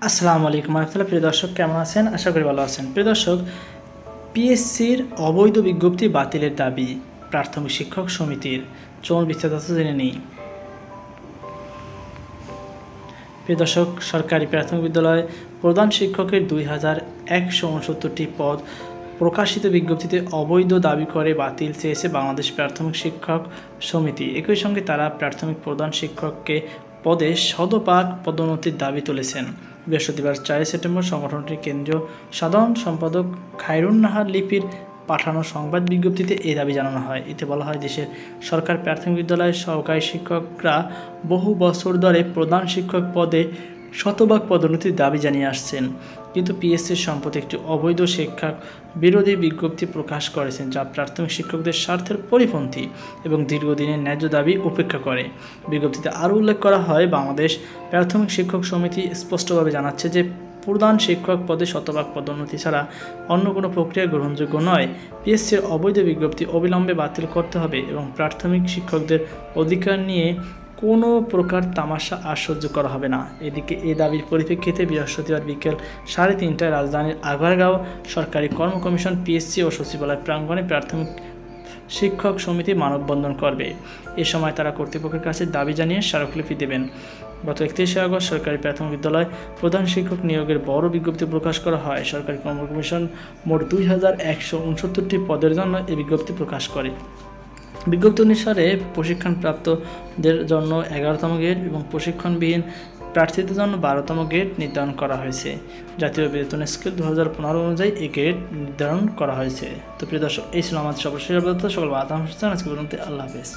আসসালামু আলাইকুম রাহমাতুল্লাহ। প্রিয় দর্শক, কেমন আছেন? আশা করি ভালো আছেন। প্রিয় দর্শক, পিএসসির অবৈধ বিজ্ঞপ্তি বাতিলের দাবি প্রাথমিক শিক্ষক সমিতির। চলুন বিস্তারিত জেনে নিই। প্রিয় দর্শক, সরকারি প্রাথমিক বিদ্যালয় প্রধান শিক্ষকের 2169টি পদ প্রকাশিত বিজ্ঞপ্তিতে অবৈধ দাবি করে বাতিল চেয়েছে বাংলাদেশ প্রাথমিক শিক্ষক সমিতি। একই সঙ্গে তারা প্রাথমিক প্রধান শিক্ষককে পদে শতভাগ পদোন্নতির দাবি তুলেছেন। বৃহস্পতিবার 4 সেপ্টেম্বর সংগঠনটির কেন্দ্রীয় সাধারণ সম্পাদক খায়রুন নাহার লিপির পাঠানো সংবাদ বিজ্ঞপ্তিতে এই দাবি জানানো হয়। এতে বলা হয়, দেশের সরকার প্রাথমিক বিদ্যালয়ের সহকারী শিক্ষকরা বহু বছর ধরে প্রধান শিক্ষক পদে শতভাগ পদোন্নতির দাবি জানিয়ে আসছেন, কিন্তু পিএসসির সম্প্রতি একটি অবৈধ শিক্ষক বিরোধী বিজ্ঞপ্তি প্রকাশ করেছেন, যা প্রাথমিক শিক্ষকদের স্বার্থের পরিপন্থী এবং দীর্ঘদিনের ন্যায্য দাবি উপেক্ষা করে। বিজ্ঞপ্তিতে আরও উল্লেখ করা হয়, বাংলাদেশ প্রাথমিক শিক্ষক সমিতি স্পষ্টভাবে জানাচ্ছে যে প্রধান শিক্ষক পদে শতভাগ পদোন্নতি ছাড়া অন্য কোনো প্রক্রিয়া গ্রহণযোগ্য নয়। পিএসসির অবৈধ বিজ্ঞপ্তি অবিলম্বে বাতিল করতে হবে এবং প্রাথমিক শিক্ষকদের অধিকার নিয়ে কোনো প্রকার তামাশা আর সহ্য করা হবে না। এদিকে এই দাবির পরিপ্রেক্ষিতে বৃহস্পতিবার বিকেল 3:30টায় রাজধানীর আগারগাঁও সরকারি কর্ম কমিশন, পিএসসি ও সচিবালয় প্রাঙ্গণে প্রাথমিক শিক্ষক সমিতি মানববন্ধন করবে। এ সময় তারা কর্তৃপক্ষের কাছে দাবি জানিয়ে স্মারকলিপি দেবেন। গত 31শে আগস্ট সরকারি প্রাথমিক বিদ্যালয় প্রধান শিক্ষক নিয়োগের বড় বিজ্ঞপ্তি প্রকাশ করা হয়। সরকারি কর্ম কমিশন মোট 2169টি পদের জন্য এই বিজ্ঞপ্তি প্রকাশ করে। বিজ্ঞপ্তি অনুসারে প্রশিক্ষণপ্রাপ্তদের জন্য 11তম গ্রেড এবং প্রশিক্ষণবিহীন প্রার্থীদের জন্য 12তম গ্রেড নির্ধারণ করা হয়েছে। জাতীয় বেতন স্কেল 2015 অনুযায়ী এই গ্রেড নির্ধারণ করা হয়েছে। তো প্রিয় দর্শক, এই ছিল আমাদের সর্বশেষ আপডেট। সকল বাধা আজকে পর্যন্ত। আল্লাহ হাফেজ।